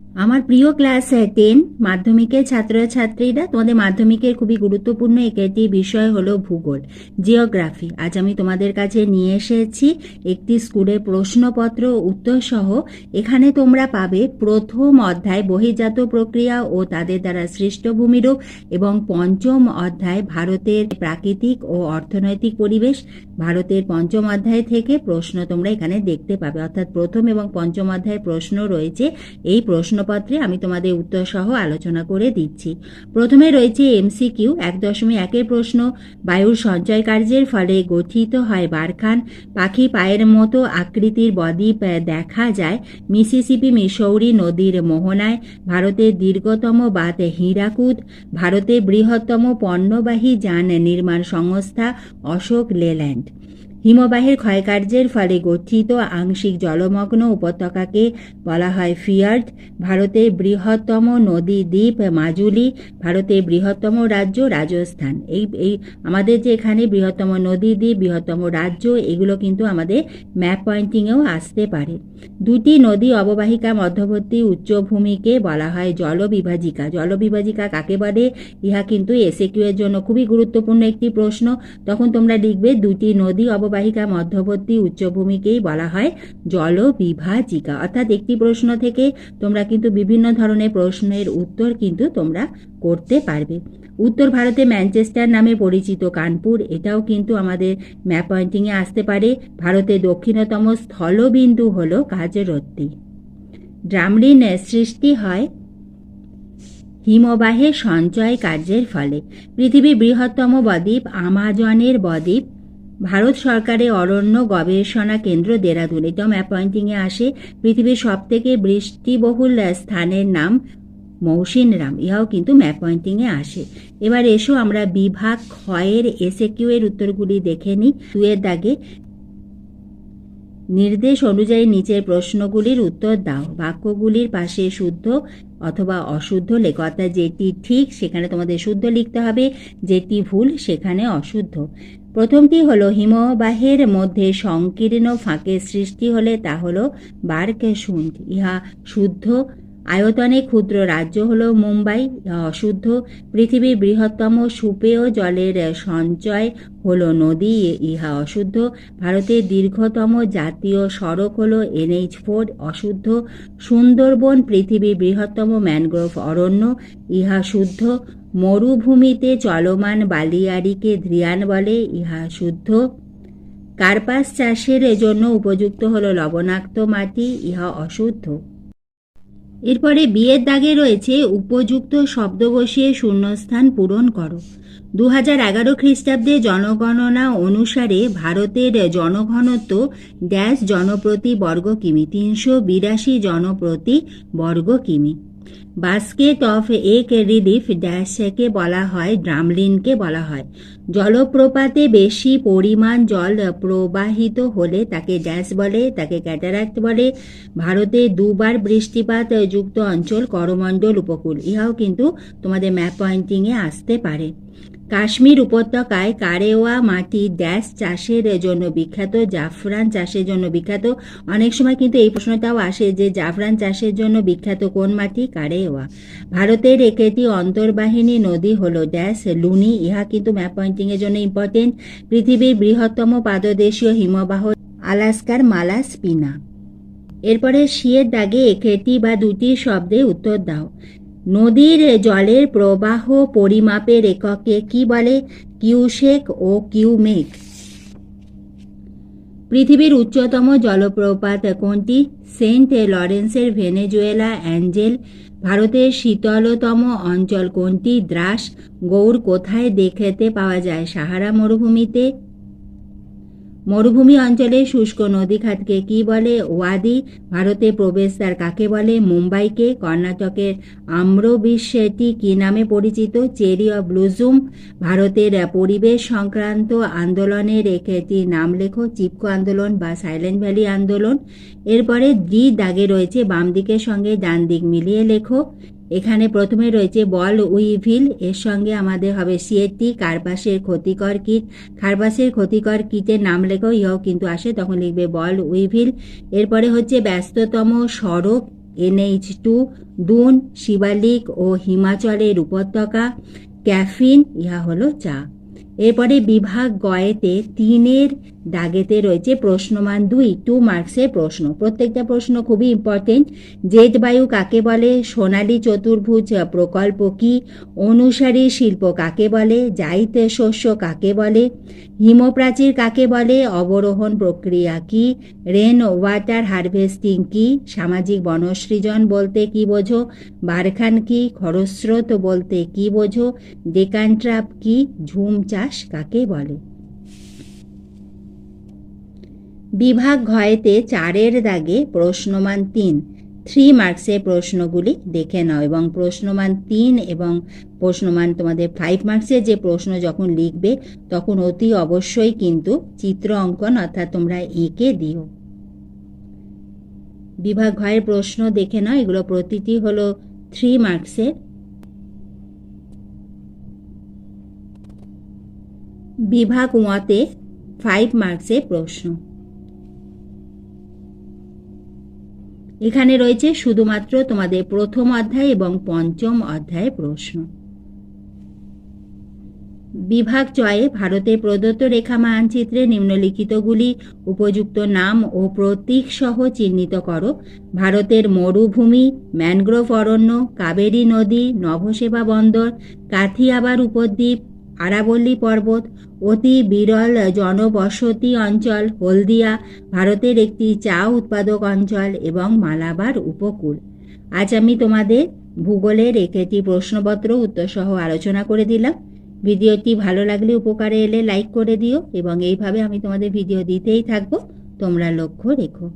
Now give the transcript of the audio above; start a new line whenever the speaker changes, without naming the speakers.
আমার প্রিয় ক্লাস 10 মাধ্যমিকের ছাত্রছাত্রীরা, তোমাদের মাধ্যমিকের খুবই গুরুত্বপূর্ণ একটি বিষয় হলো ভূগোল, জিওগ্রাফি। আজ আমি তোমাদের কাছে নিয়ে এসেছি একটি স্কুলের প্রশ্নপত্র উত্তর সহ। এখানে তোমরা পাবে প্রথম অধ্যায় বহির্জাত প্রক্রিয়া ও তাদের দ্বারা সৃষ্ট ভূমিরূপ এবং পঞ্চম অধ্যায় ভারতের প্রাকৃতিক ও অর্থনৈতিক পরিবেশ। ভারতের পঞ্চম অধ্যায় থেকে প্রশ্ন তোমরা এখানে দেখতে পাবে, অর্থাৎ প্রথম এবং পঞ্চম অধ্যায়ের প্রশ্ন রয়েছে এই প্রশ্নপত্রে। আমি তোমাদের উত্তর সহ আলোচনা করে দিচ্ছি। প্রথমে রয়েছে MCQ 1.1 প্রশ্ন। বায়ুর সঞ্চয় কার্যের ফলে গঠিত হয় বারখান। পাখি পায়ের মতো আকৃতির বদ্বীপ দেখা যায় মিসিসিপি মিসৌরি নদীর মোহনায়। ভারতের দীর্ঘতম বাঁধ হীরাকুদ। ভারতের বৃহত্তম পণ্যবাহী যান নির্মাণ সংস্থা অশোক লেল্যান্ড। হিমবাহের ক্ষয়কার্যের ফলে গঠিত আংশিক জলমগ্ন উপত্যকাকে বলা হয় ফিয়ার্ড। ভারতের বৃহত্তম নদী দ্বীপ মাজুলি। ভারতের বৃহত্তম রাজ্য রাজস্থান। এই আমাদের যে এখানে বৃহত্তম নদী দ্বীপ, বৃহত্তম রাজ্য, এগুলো কিন্তু আমাদের ম্যাপ পয়েন্টিংয়েও আসতে পারে। দুটি নদী অববাহিকা মধ্যবর্তী উচ্চভূমিকে বলা হয় জলবিভাজিকা। জলবিভাজিকা কাকে বলে? ইহা কিন্তু এসএকিউ এর জন্য খুবই গুরুত্বপূর্ণ একটি প্রশ্ন। তখন তোমরা লিখবে দুটি নদী অববাহিকা মধ্যবর্তী উচ্চভূমিকেই বলা হয় জলবিভাজিকা। অর্থাৎ একটি প্রশ্ন থেকে তোমরা কিন্তু বিভিন্ন ধরনের প্রশ্নের উত্তর কিন্তু তোমরা করতে পারবে। উত্তর ভারতে ম্যানচেস্টার নামে পরিচিত কানপুর, এটাও কিন্তু আমাদের ম্যাপ পয়েন্টিংয়ে আসতে পারে। ভারতের দক্ষিণতম স্থলবিন্দু হল কাজরত্তি। ড্রামলিন সৃষ্টি হয় হিমবাহের সঞ্চয় কার্যের ফলে। পৃথিবীর বৃহত্তম বদ্বীপ আমাজনের বদ্বীপ। ভারত সরকারের অরণ্য গবেষণা কেন্দ্র দেরাদুন, এটাও ম্যাপ পয়েন্টিংয়ে আসে। পৃথিবীর সবথেকে বৃষ্টিবহুল স্থানের নাম মৌসিনরাম, ইহাও কিন্তু ম্যাপ পয়েন্টিংয়ে আসে। এবার এসো আমরা বিভাগ ক্ষয়ের এসএকিউ এর উত্তরগুলি দেখে নিই। 2 এর দাগে নির্দেশ অনুযায়ী নিচের প্রশ্নগুলির উত্তর দাও। বাক্যগুলির পাশে শুদ্ধ অথবা অশুদ্ধ লেখো, অর্থাৎ যেটি ঠিক সেখানে তোমাদের শুদ্ধ লিখতে হবে, যেটি ভুল সেখানে অশুদ্ধ। প্রথমটি হলো হিমবাহের মধ্যে সংকীর্ণ ফাঁকের সৃষ্টি হলে তা হলো বার্কশুন্ড, ইহা শুদ্ধ। আয়তনে ক্ষুদ্র রাজ্য হলো মুম্বাই, ইহা অশুদ্ধ। পৃথিবীর বৃহত্তম সুপেয় জলের সঞ্চয় হলো নদী, ইহা অশুদ্ধ। ভারতের দীর্ঘতম জাতীয় সড়ক হলো NH4, অশুদ্ধ। সুন্দরবন পৃথিবীর বৃহত্তম ম্যানগ্রোভ অরণ্য, ইহা শুদ্ধ। মরুভূমিতে চলমান বালিয়াড়িকে ধ্রিয়ান বলে, ইহা শুদ্ধ। কার্পাস চাষের জন্য উপযুক্ত হলো লবণাক্ত মাটি, ইহা অশুদ্ধ। এরপরে বিয়ের দাগে রয়েছে উপযুক্ত শব্দ বসিয়ে শূন্যস্থান পূরণ করো। 2011 খ্রিস্টাব্দে জনগণনা অনুসারে ভারতের জনঘনত্ব ড্যাশ জনপ্রতি বর্গ কিমি, 382 জনপ্রতি বর্গ কিমি। বাস্কেট অফ এক রিলিফ ড্যাশকে বলা হয় ড্রামলিনকে বলা হয়। জলপ্রপাতে বেশি পরিমাণ জল প্রবাহিত হলে তাকে ড্যাশ বলে, তাকে ক্যাটারাক্ট বলে। ভারতে দুবার বৃষ্টিপাত যুক্ত অঞ্চল করমণ্ডল উপকূল, ইহাও কিন্তু তোমাদের ম্যাপ পয়েন্টিংয়ে আসতে পারে। কাশ্মীর উপত্যকায় কারেওয়া মাটি ড্যাশ চাষের জন্য বিখ্যাত, জাফরান চাষের জন্য বিখ্যাত। অনেক সময় কিন্তু এই প্রশ্নটাও আসে যে জাফরান চাষের জন্য বিখ্যাত কোন মাটি? কারেওয়া। ভারতের একটি অন্তর্বাহিনী নদী হলো ড্যাশ লুনি, ইহা কিন্তু ম্যাপ পয়েন্টিংয়ের জন্য ইম্পর্টেন্ট। পৃথিবীর বৃহত্তম পাদদেশীয় হিমবাহ আলাস্কার মালাস্পিনা। এরপরে সিয়ের দাগে একটি বা দুটি শব্দে উত্তর দাও। নদীর জলের প্রবাহ পরিমাপের এককে কি বলে? কিউসেক ও কিউমেক। পৃথিবীর উচ্চতম জলপ্রপাত কোনটি? সেন্ট লরেন্সের ভেনেজুয়েলা অ্যাঞ্জেল। ভারতের শীতলতম অঞ্চল কোনটি? দ্রাস। গৌড় কোথায় দেখতে পাওয়া যায়? সাহারা মরুভূমিতে। মরুভূমি অঞ্চলে শুষ্ক নদীখাতকে কি বলে? ওয়াদি। ভারতের প্রবেশদ্বার কাকে বলে? মুম্বাইকে। কর্ণাটকের আম্রবিশ্বটি কি নামে পরিচিত? Cherry of blossom. ভারতের পরিবেশ সংক্রান্ত আন্দোলনের একটি নাম লেখো, চিপকো আন্দোলন বা সাইলেন্ট ভ্যালি আন্দোলন। এরপরে ডি দাগে রয়েছে বাম দিকের সঙ্গে ডান দিক মিলিয়ে লেখো। এখানে প্রথমে রয়েছে বল উইভিল, এর সঙ্গে আমাদের হবে সিএটি কার্পাসের ক্ষতিকর কীট। কার্পাসের ক্ষতিকর কীটের নাম লেখো, ইহাও কিন্তু আসে, তখন লিখবে বল উইভিল। এরপরে হচ্ছে ব্যস্ততম সড়ক, NH2, দুন, শিবালিক ও হিমাচলের উপত্যকা, ক্যাফিন, ইহা হলো চা। এরপরে বিভাগ গয়েতে 3-এর দাগেতে রয়েছে প্রশ্নমান 2 মার্কসের প্রশ্ন। প্রত্যেকটা প্রশ্ন খুবই ইম্পর্টেন্ট। জেট বায়ু কাকে বলে? সোনালী চতুর্ভুজ প্রকল্প কি? অনুসারী শিল্প কাকে বলে? জাইত শস্য কাকে বলে? হিমপ্রাচীর কাকে বলে? অবরোহণ প্রক্রিয়া কি? রেন ওয়াটার হারভেস্টিং কি? সামাজিক বনসৃজন বলতে কি বোঝো? বারখান কি? খরস্রোত বলতে কি বোঝো? ডেকান ট্রাপ কি? ঝুম চাষ কাকে বলে? বিভাগ ঘয়েতে 4-এর দাগে প্রশ্নমান 3 মার্কসের প্রশ্নগুলি দেখে নাও এবং প্রশ্নমান 3 এবং প্রশ্নমান তোমাদের 5 মার্কসের যে প্রশ্ন যখন লিখবে তখন অতি অবশ্যই কিন্তু চিত্র অঙ্কন অর্থাৎ তোমরা এঁকে দিও। বিভাগ ঘয়ের প্রশ্ন দেখে নাও, এগুলো প্রতিটি হলো 3 মার্কসের। বিভাগ ওয়াতে 5 মার্কসের প্রশ্ন। এখানে রয়েছে শুধুমাত্র তোমাদের প্রথম অধ্যায় এবং পঞ্চম অধ্যায়ের প্রশ্ন। বিভাগ চয়ে ভারতের প্রদত্ত রেখা মানচিত্রে নিম্নলিখিতগুলি উপযুক্ত নাম ও প্রতীক সহ চিহ্নিত করো। ভারতের মরুভূমি, ম্যানগ্রোভ অরণ্য, কাবেরী নদী, নভসেবা বন্দর, কাথিয়াবার উপদ্বীপ, আরাবল্লী পর্বত, অতি বিরল জনবসতি অঞ্চল হলদিয়া, ভারতের একটি চা উৎপাদক অঞ্চল এবং মালাবার উপকূল। আজ আমি তোমাদের ভূগোলের একটি প্রশ্নপত্র উত্তরসহ আলোচনা করে দিলাম। ভিডিওটি ভালো লাগলে উপকারে এলে লাইক করে দিও এবং এইভাবে আমি তোমাদের ভিডিও দিতেই থাকবো, তোমরা লক্ষ্য রেখো।